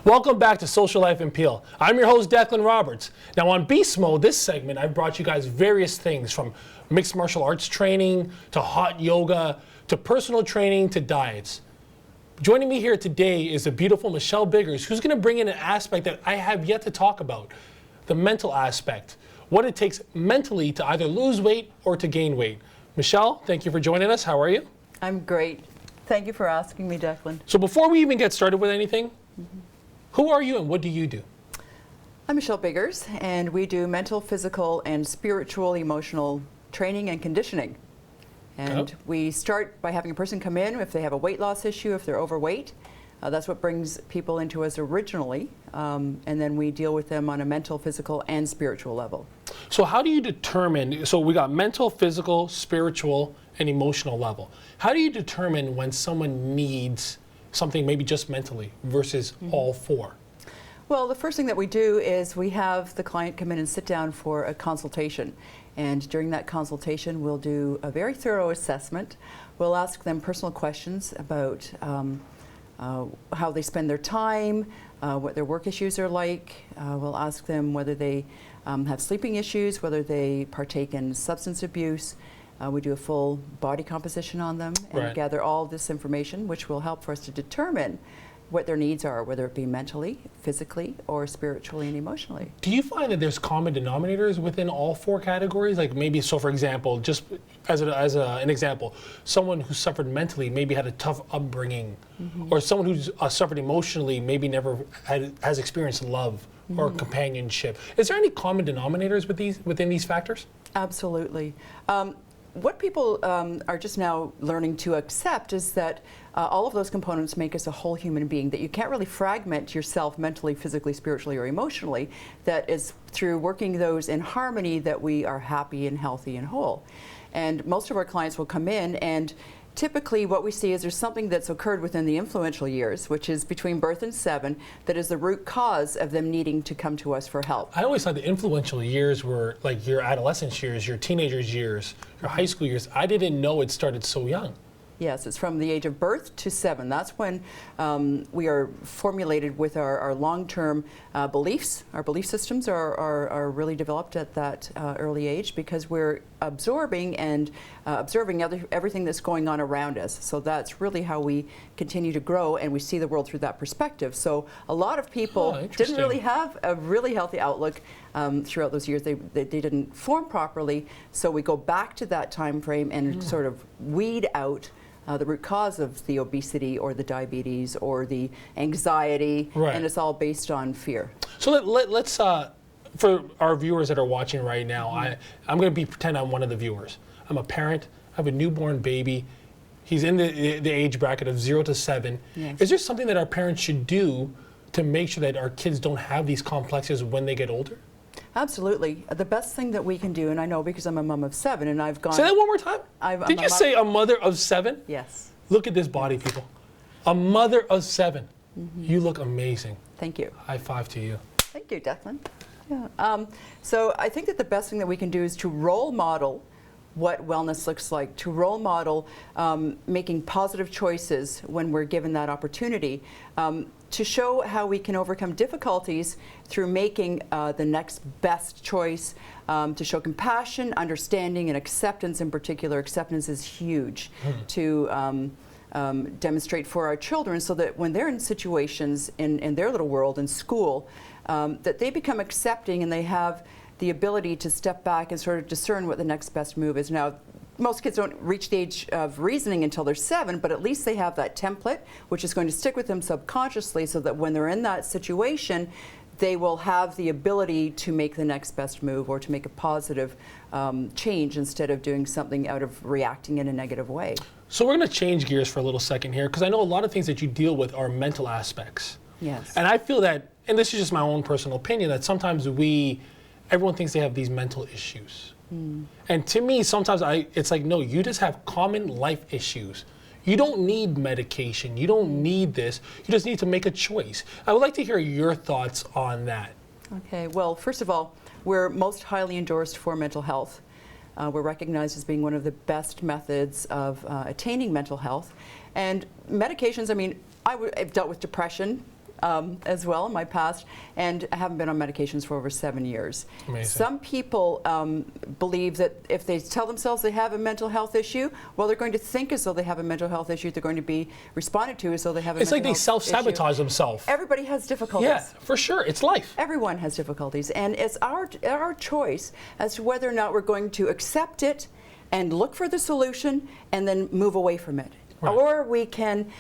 Welcome back to Social Life and Peel. I'm your host, Declan Roberts. Now on Beast Mode, this segment, I've brought you guys various things from mixed martial arts training, to hot yoga, to personal training, to diets. Joining me here today is the beautiful Michelle Biggers, who's gonna bring in an aspect that I have yet to talk about, the mental aspect, what it takes mentally to either lose weight or to gain weight. Michelle, thank you for joining us. How are you? I'm great. Thank you for asking me, Declan. So before we even get started with anything, who are you and what do you do? I'm Michelle Biggers, and we do mental, physical, and spiritual, emotional training and conditioning. And we start by having a person come in if they have a weight loss issue, if they're overweight. That's what brings people into us originally. And then we deal with them on a mental, physical, and spiritual level. So how do you determine, so we got mental, physical, spiritual, and emotional level. How do you determine when someone needs something maybe just mentally versus all four? Well, the first thing that we do is we have the client come in and sit down for a consultation. And during that consultation, we'll do a very thorough assessment. We'll ask them personal questions about how they spend their time, what their work issues are like. We'll ask them whether they have sleeping issues, whether they partake in substance abuse. We do a full body composition on them and gather all this information, which will help for us to determine what their needs are, whether it be mentally, physically, or spiritually and emotionally. Do you find that there's common denominators within all four categories? Like maybe, so for example, just as an example, someone who suffered mentally maybe had a tough upbringing, or someone who's suffered emotionally maybe never has experienced love or companionship. Is there any common denominators within these factors? Absolutely. What people are just now learning to accept is that all of those components make us a whole human being, that you can't really fragment yourself mentally, physically, spiritually, or emotionally. That is through working those in harmony that we are happy and healthy and whole. And most of our clients will come in, and typically what we see is there's something that's occurred within the influential years, which is between birth and 7, that is the root cause of them needing to come to us for help. I always thought the influential years were like your adolescence years, your teenagers years, your high school years. I didn't know it started so young. Yes, it's from the age of birth to 7. That's when we are formulated with our long-term beliefs. Our belief systems are really developed at that early age because we're absorbing and observing everything that's going on around us. So that's really how we continue to grow, and we see the world through that perspective. So a lot of people didn't really have a really healthy outlook throughout those years. They didn't form properly. So we go back to that time frame and sort of weed out the root cause of the obesity or the diabetes or the anxiety, and it's all based on fear. So let's, for our viewers that are watching right now, I'm going to pretend I'm one of the viewers. I'm a parent, I have a newborn baby. He's in the age bracket of 0 to 7. Yes. Is there something that our parents should do to make sure that our kids don't have these complexes when they get older? Absolutely. The best thing that we can do, and I know because I'm a mom of 7 and I've gone... Say that one more time. Did you say a mother of 7? Yes. Look at this body, people. A mother of 7. You look amazing. Thank you. High five to you. Thank you, Declan. Yeah. So I think that the best thing that we can do is to role model what wellness looks like, to role model making positive choices when we're given that opportunity, to show how we can overcome difficulties through making the next best choice, to show compassion, understanding, and acceptance in particular. Acceptance is huge to demonstrate for our children so that when they're in situations in their little world, in school, that they become accepting and they have the ability to step back and sort of discern what the next best move is. Now, most kids don't reach the age of reasoning until they're 7, but at least they have that template, which is going to stick with them subconsciously so that when they're in that situation, they will have the ability to make the next best move or to make a positive change instead of doing something out of reacting in a negative way. So we're going to change gears for a little second here, because I know a lot of things that you deal with are mental aspects. Yes. And I feel that, and this is just my own personal opinion, that sometimes everyone thinks they have these mental issues. And to me, sometimes it's like, no, you just have common life issues. You don't need medication. You don't need this. You just need to make a choice. I would like to hear your thoughts on that. Okay, well, first of all, we're most highly endorsed for mental health. We're recognized as being one of the best methods of attaining mental health. And medications, I mean, I've dealt with depression as well in my past, and I haven't been on medications for over 7 years. Amazing. Some people believe that if they tell themselves they have a mental health issue, well, they're going to think as though they have a mental health issue. They're going to be responded to as though they have a It's mental like they health self-sabotage issue. themselves. Everybody has difficulties. Yeah, for sure. It's life. Everyone has difficulties, and it's our choice as to whether or not we're going to accept it and look for the solution and then move away from it. Right. Or we can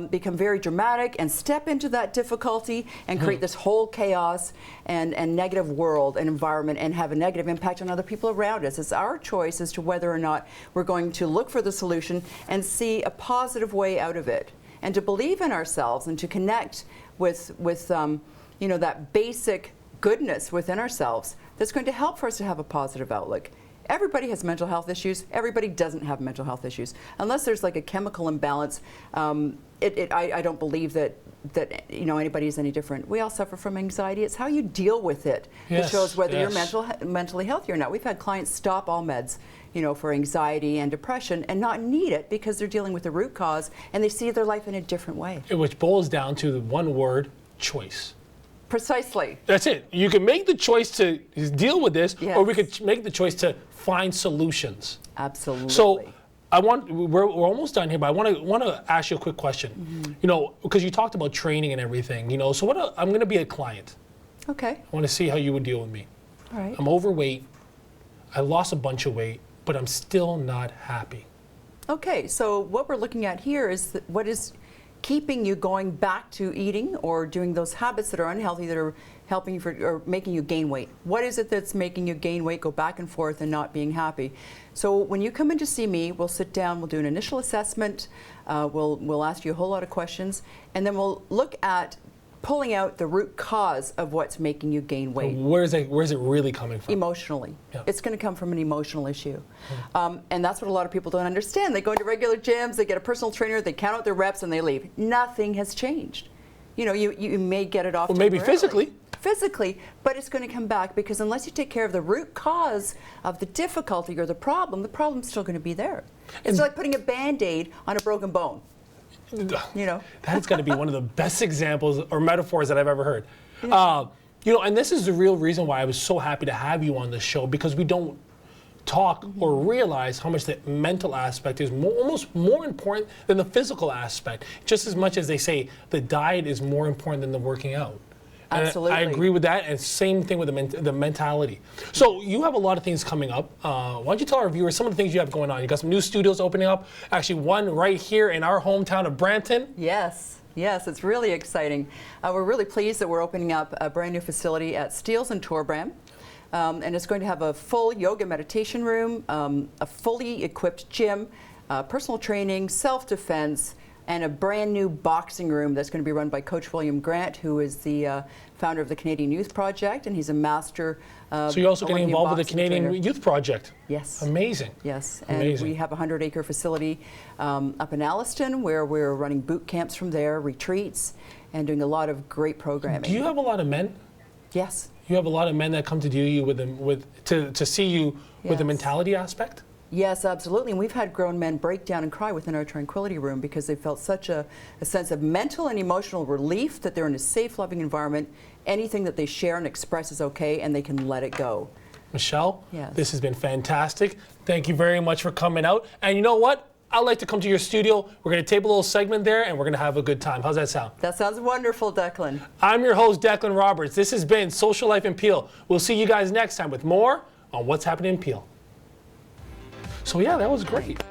become very dramatic and step into that difficulty and create this whole chaos and negative world and environment and have a negative impact on other people around us. It's our choice as to whether or not we're going to look for the solution and see a positive way out of it, and to believe in ourselves and to connect with you know, that basic goodness within ourselves that's going to help for us to have a positive outlook. Everybody has mental health issues. Everybody doesn't have mental health issues. Unless there's like a chemical imbalance, I don't believe that you know, anybody is any different. We all suffer from anxiety. It's how you deal with it that shows whether you're mentally healthy or not. We've had clients stop all meds, you know, for anxiety and depression and not need it because they're dealing with the root cause and they see their life in a different way. Which boils down to the one word: choice. Precisely. That's it. You can make the choice to deal with this, Yes. or we could make the choice to find solutions. Absolutely. So we're almost done here, but I want to ask you a quick question. You know, because you talked about training and everything. You know, so I'm going to be a client. Okay. I want to see how you would deal with me. All right. I'm overweight. I lost a bunch of weight, but I'm still not happy. Okay, so what we're looking at here is what is keeping you going back to eating or doing those habits that are unhealthy that are helping you or making you gain weight. What is it that's making you gain weight, go back and forth, and not being happy? So when you come in to see me, we'll sit down, we'll do an initial assessment, we'll ask you a whole lot of questions, and then we'll look at pulling out the root cause of what's making you gain weight. Where is it really coming from? Emotionally. Yeah. It's going to come from an emotional issue. And that's what a lot of people don't understand. They go into regular gyms, they get a personal trainer, they count out their reps, and they leave. Nothing has changed. You know, you may get it off Well, maybe physically. Physically, but it's going to come back because unless you take care of the root cause of the difficulty or the problem's still going to be there. It's like putting a Band-Aid on a broken bone. You know, That's got to be one of the best examples or metaphors that I've ever heard. Yeah. You know, and this is the real reason why I was so happy to have you on the show, because we don't talk or realize how much the mental aspect is almost more important than the physical aspect. Just as much as they say the diet is more important than the working out. And absolutely. I agree with that, and same thing with the mentality. So you have a lot of things coming up. Why don't you tell our viewers some of the things you have going on? You got some new studios opening up, actually one right here in our hometown of Brampton. Yes. Yes, it's really exciting. We're really pleased that we're opening up a brand new facility at Steeles and Torbram. And it's going to have a full yoga meditation room, a fully equipped gym, personal training, self-defense, and a brand new boxing room that's going to be run by Coach William Grant, who is the founder of the Canadian Youth Project, and he's a master So you're also getting Olympian involved with the boxing Canadian trainer. Youth Project. Yes. Amazing. Yes, and Amazing. we have a 100-acre facility up in Alliston where we're running boot camps from there, retreats, and doing a lot of great programming. Do you have a lot of men? Yes. You have a lot of men that come to do you to see you with the Yes. mentality aspect? Yes, absolutely. And we've had grown men break down and cry within our tranquility room because they felt such a sense of mental and emotional relief that they're in a safe, loving environment. Anything that they share and express is okay, and they can let it go. Michelle, Yes. this has been fantastic. Thank you very much for coming out. And you know what? I'd like to come to your studio. We're going to tape a little segment there, and we're going to have a good time. How's that sound? That sounds wonderful, Declan. I'm your host, Declan Roberts. This has been Social Life in Peel. We'll see you guys next time with more on what's happening in Peel. So yeah, that was great.